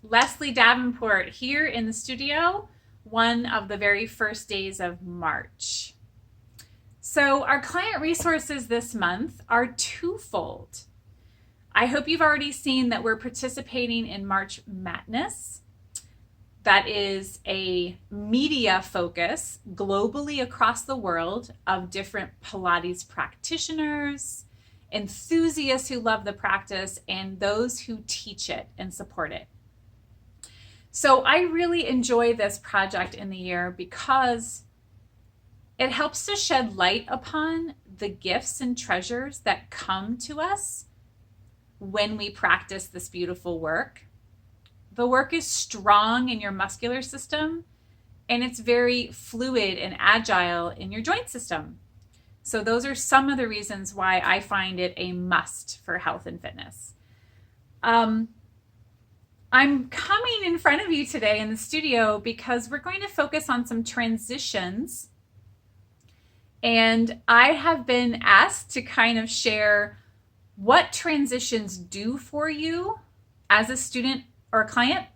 Leslie Davenport here in the studio, one of the very first days of March. So our client resources this month are twofold. I hope you've already seen that we're participating in March Madness. That is a media focus globally across the world of different Pilates practitioners, enthusiasts who love the practice, and those who teach it and support it. So I really enjoy this project in the year because it helps to shed light upon the gifts and treasures that come to us when we practice this beautiful work. The work is strong in your muscular system, and it's very fluid and agile in your joint system. So those are some of the reasons why I find it a must for health and fitness. I'm coming in front of you today in the studio because we're going to focus on some transitions. And I have been asked to kind of share what transitions do for you as a student or a client,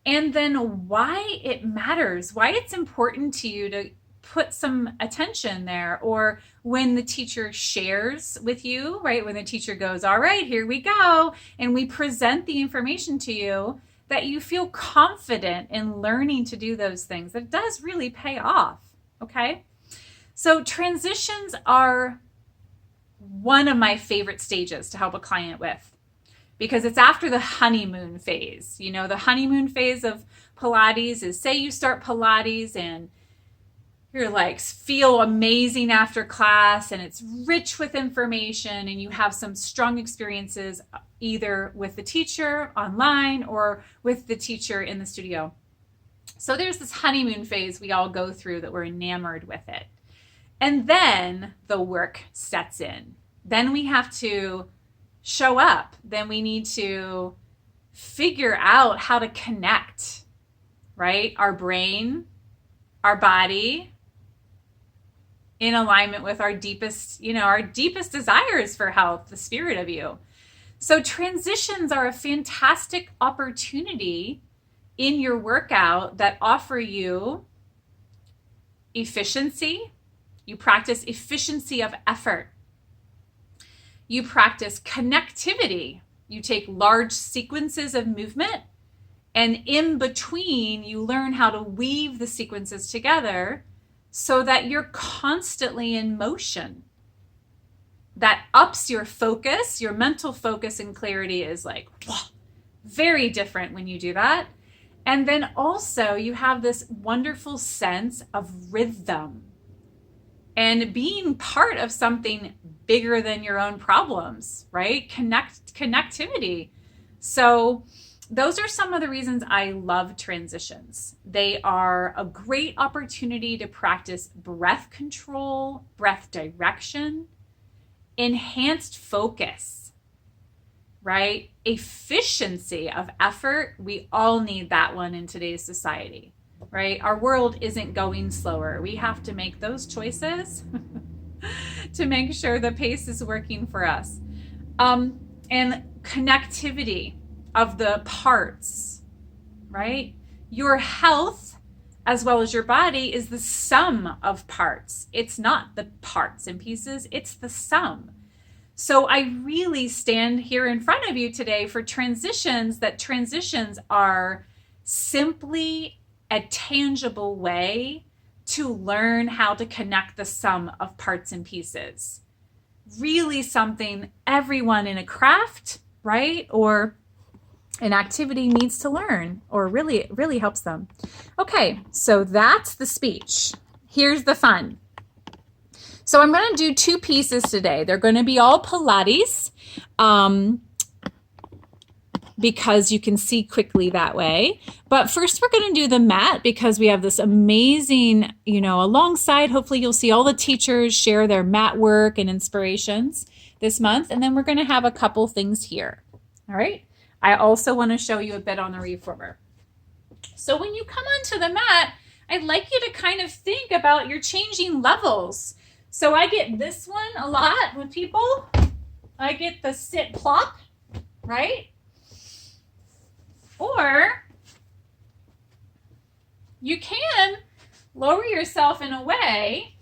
and then why it matters, why it's important to you to put some attention there, or when the teacher shares with you, right? When the teacher goes, all right, here we go, and we present the information to you, that you feel confident in learning to do those things. That does really pay off, okay? So transitions are one of my favorite stages to help a client with, because it's after the honeymoon phase. You know, the honeymoon phase of Pilates is, say you start Pilates and you're like, feel amazing after class and it's rich with information and you have some strong experiences either with the teacher online or with the teacher in the studio. So there's this honeymoon phase we all go through that we're enamored with it. And then the work sets in. Then we have to show up. Then we need to figure out how to connect, right? Our brain, our body, in alignment with our deepest, our deepest desires for health, the spirit of you. So transitions are a fantastic opportunity in your workout that offer you efficiency. You practice efficiency of effort. You practice connectivity. You take large sequences of movement, and in between, you learn how to weave the sequences together so that you're constantly in motion. That ups your focus. Your mental focus and clarity is like, very different when you do that. And then also you have this wonderful sense of rhythm and being part of something bigger than your own problems, right? Connectivity. So those are some of the reasons I love transitions. They are a great opportunity to practice breath control, breath direction, enhanced focus, right? Efficiency of effort. We all need that one in today's society, right? Our world isn't going slower. We have to make those choices to make sure the pace is working for us. And connectivity of the parts, right? Your health as well as your body is the sum of parts. It's not the parts and pieces, it's the sum. So I really stand here in front of you today for transitions, that transitions are simply a tangible way to learn how to connect the sum of parts and pieces. Really something everyone in a craft, right? Or an activity needs to learn, or really helps them. Okay, so that's the speech. Here's the fun. So I'm going to do two pieces today. They're going to be all Pilates because you can see quickly that way. But first we're going to do the mat because we have this amazing, alongside, hopefully you'll see all the teachers share their mat work and inspirations this month. And then we're going to have a couple things here. All right. I also want to show you a bit on the reformer. So when you come onto the mat, I'd like you to kind of think about your changing levels. So I get this one a lot with people. I get the sit plop, right? Or you can lower yourself in a way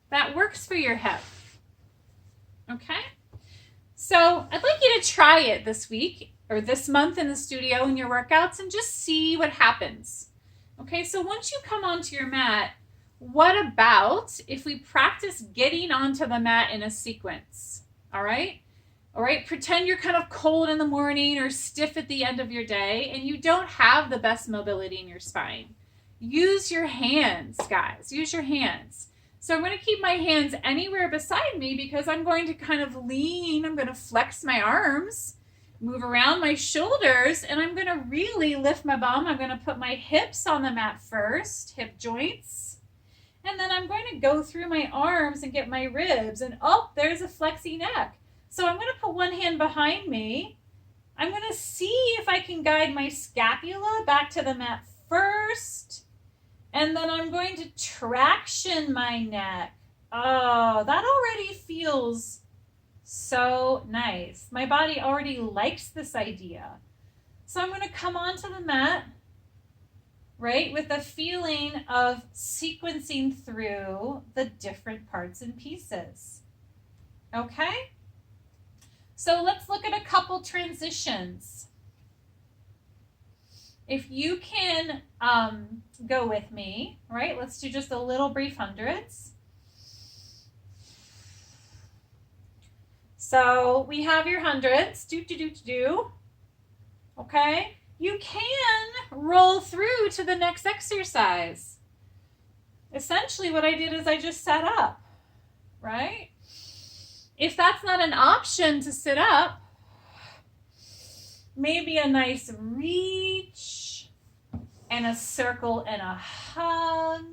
that works for your hip. Okay? So I'd like you to try it this week or this month in the studio in your workouts and just see what happens. Okay, so once you come onto your mat, what about if we practice getting onto the mat in a sequence? All right? All right, pretend you're kind of cold in the morning or stiff at the end of your day and you don't have the best mobility in your spine. Use your hands, guys. Use your hands. So I'm going to keep my hands anywhere beside me because I'm going to kind of lean. I'm going to flex my arms, move around my shoulders, and I'm going to really lift my bum. I'm going to put my hips on the mat first, hip joints. And then I'm going to go through my arms and get my ribs. And oh, there's a flexy neck. So I'm going to put one hand behind me. I'm going to see if I can guide my scapula back to the mat first. And then I'm going to traction my neck. Oh, that already feels so nice. My body already likes this idea. So I'm going to come onto the mat, right, with a feeling of sequencing through the different parts and pieces. Okay? So let's look at a couple transitions. If you can go with me, right? Let's do just a little brief hundreds. So we have your hundreds. Okay? You can roll through to the next exercise. Essentially what I did is I just sat up, right? If that's not an option to sit up, maybe a nice reach and a circle and a hug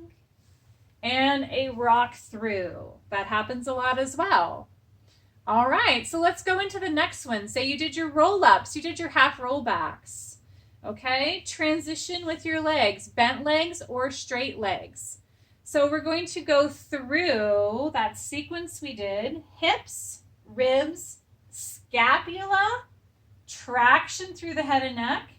and a rock through. That happens a lot as well. All right, so let's go into the next one. Say you did your roll-ups, you did your half rollbacks. Okay, transition with your legs, bent legs or straight legs. So we're going to go through that sequence we did, hips, ribs, scapula, traction through the head and neck,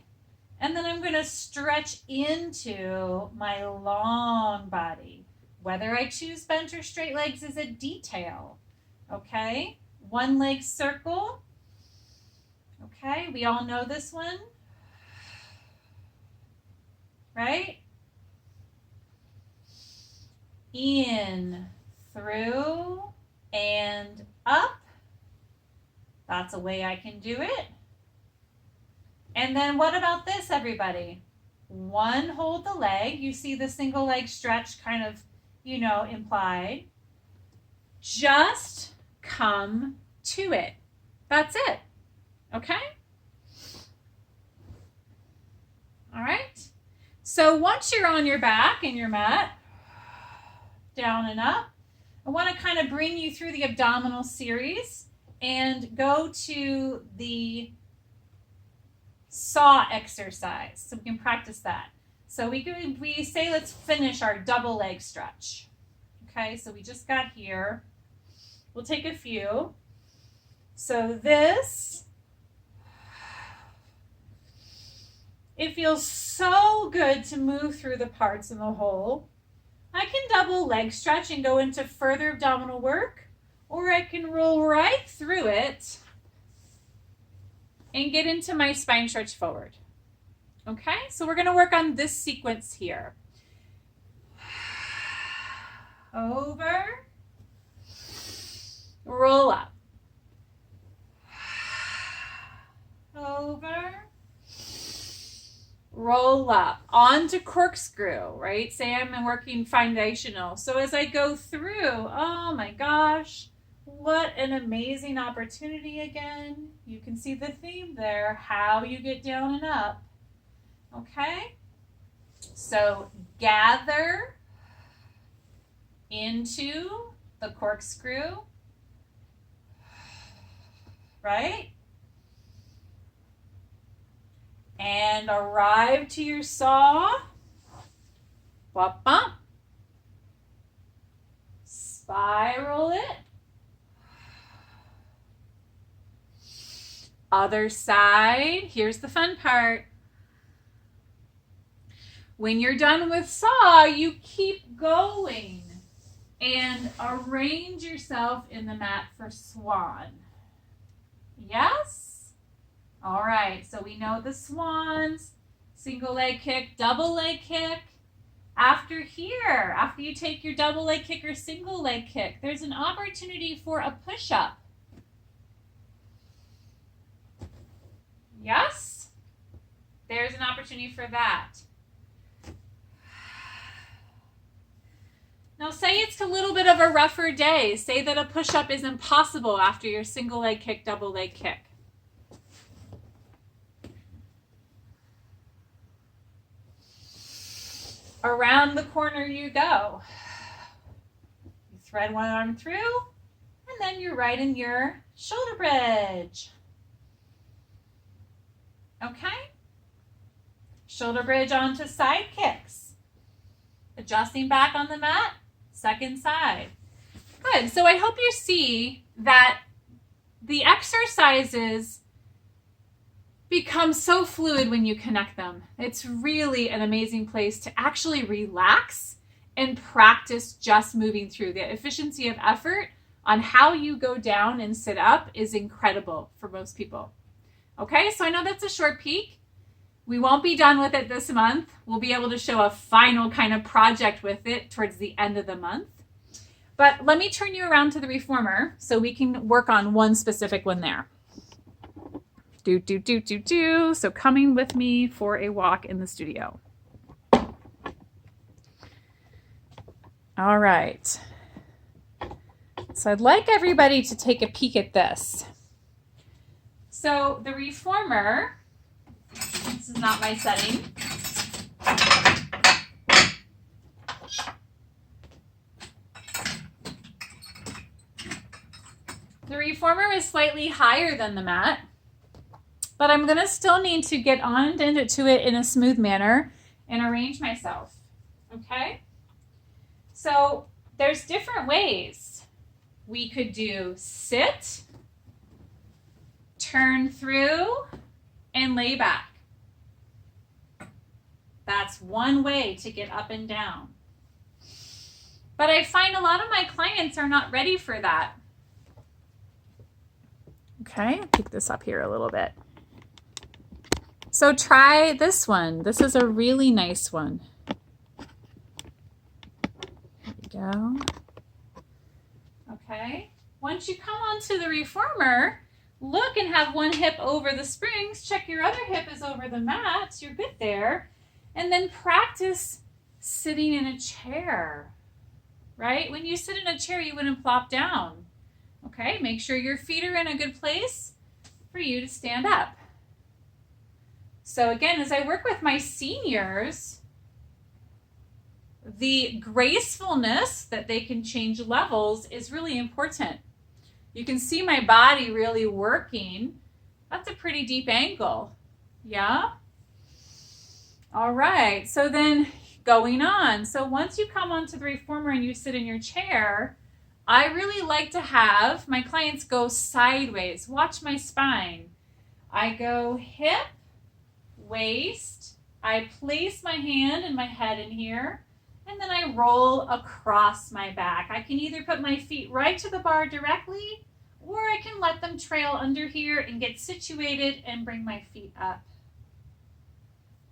and then I'm going to stretch into my long body. Whether I choose bent or straight legs is a detail. Okay, one leg circle. Okay, we all know this one, right? In, through, and up. That's a way I can do it. And then what about this, everybody? One, hold the leg. You see the single leg stretch kind of, implied. Just come to it. That's it. Okay? All right. So once you're on your back in your mat, down and up, I want to kind of bring you through the abdominal series and go to the saw exercise so we can practice that. So we say let's finish our double leg stretch. Okay, so we just got here. We'll take a few. So this, it feels so good to move through the parts in the whole. I can double leg stretch and go into further abdominal work, or I can roll right through it and get into my spine stretch forward. Okay, so we're going to work on this sequence here. Over, roll up, over, roll up, onto corkscrew, right? Say I'm working foundational. So as I go through, oh my gosh, what an amazing opportunity again. You can see the theme there, how you get down and up. Okay? So gather into the corkscrew, right? And arrive to your saw. Bump, bump. Spiral it. Other side. Here's the fun part. When you're done with saw, you keep going and arrange yourself in the mat for swan. Yes? All right, so we know the swans, single leg kick, double leg kick. After here, after you take your double leg kick or single leg kick, there's an opportunity for a push-up. Yes? There's an opportunity for that. Now say it's a little bit of a rougher day. Say that a push-up is impossible after your single leg kick, double leg kick. Around the corner you go. You thread one arm through, and then you're right in your shoulder bridge. Okay? Shoulder bridge onto side kicks. Adjusting back on the mat, second side. Good. So I hope you see that the exercises become so fluid when you connect them. It's really an amazing place to actually relax and practice just moving through. The efficiency of effort on how you go down and sit up is incredible for most people. Okay, so I know that's a short peek. We won't be done with it this month. We'll be able to show a final kind of project with it towards the end of the month. But let me turn you around to the reformer so we can work on one specific one there. So coming with me for a walk in the studio. All right. So I'd like everybody to take a peek at this. So the reformer, this is not my setting. The reformer is slightly higher than the mat, but I'm going to still need to get on into it in a smooth manner and arrange myself. Okay? So there's different ways. We could do sit, turn through, and lay back. That's one way to get up and down. But I find a lot of my clients are not ready for that. Okay, pick this up here a little bit. So try this one. This is a really nice one. There we go. Okay. Once you come onto the reformer, look and have one hip over the springs. Check your other hip is over the mat. You're good there. And then practice sitting in a chair, right? When you sit in a chair, you wouldn't plop down. Okay, make sure your feet are in a good place for you to stand up. So again, as I work with my seniors, the gracefulness that they can change levels is really important. You can see my body really working. That's a pretty deep angle. Yeah? All right, so then going on. So once you come onto the reformer and you sit in your chair, I really like to have my clients go sideways. Watch my spine. I go hip, waist. I place my hand and my head in here, and then I roll across my back. I can either put my feet right to the bar directly, or I can let them trail under here and get situated and bring my feet up.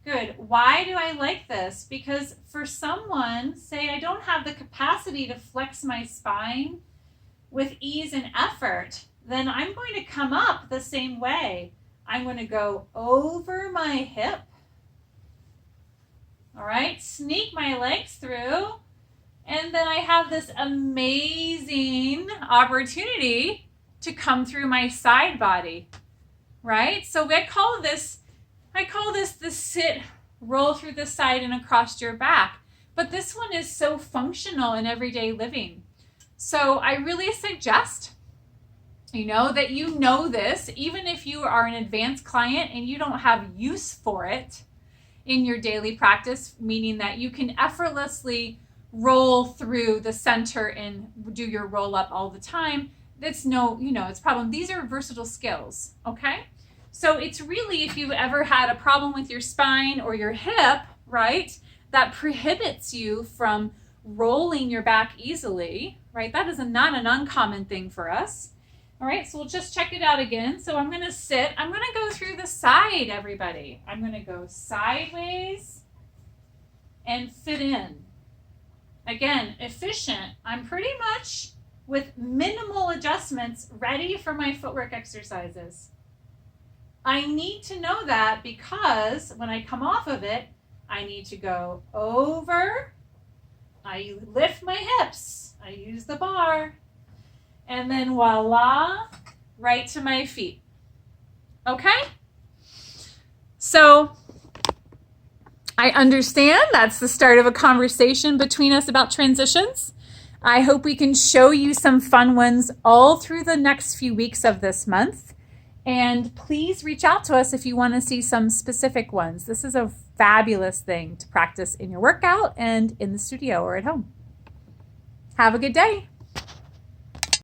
Good. Why do I like this? Because for someone, say I don't have the capacity to flex my spine with ease and effort, then I'm going to come up the same way. I'm going to go over my hip. All right, sneak my legs through, and then I have this amazing opportunity to come through my side body, right? So I call this the sit, roll through the side and across your back. But this one is so functional in everyday living. So I really suggest, that you know this, even if you are an advanced client and you don't have use for it in your daily practice, meaning that you can effortlessly roll through the center and do your roll up all the time. That's it's problem. These are versatile skills, okay? So it's really, if you've ever had a problem with your spine or your hip, right, that prohibits you from rolling your back easily, right? That is not an uncommon thing for us. All right, so we'll just check it out again. So I'm going to sit. I'm going to go through the side, everybody. I'm going to go sideways and fit in. Again, efficient. I'm pretty much, with minimal adjustments, ready for my footwork exercises. I need to know that because when I come off of it, I need to go over. I lift my hips. I use the bar. And then voila, right to my feet. Okay? So I understand that's the start of a conversation between us about transitions. I hope we can show you some fun ones all through the next few weeks of this month. And please reach out to us if you want to see some specific ones. This is a fabulous thing to practice in your workout and in the studio or at home. Have a good day.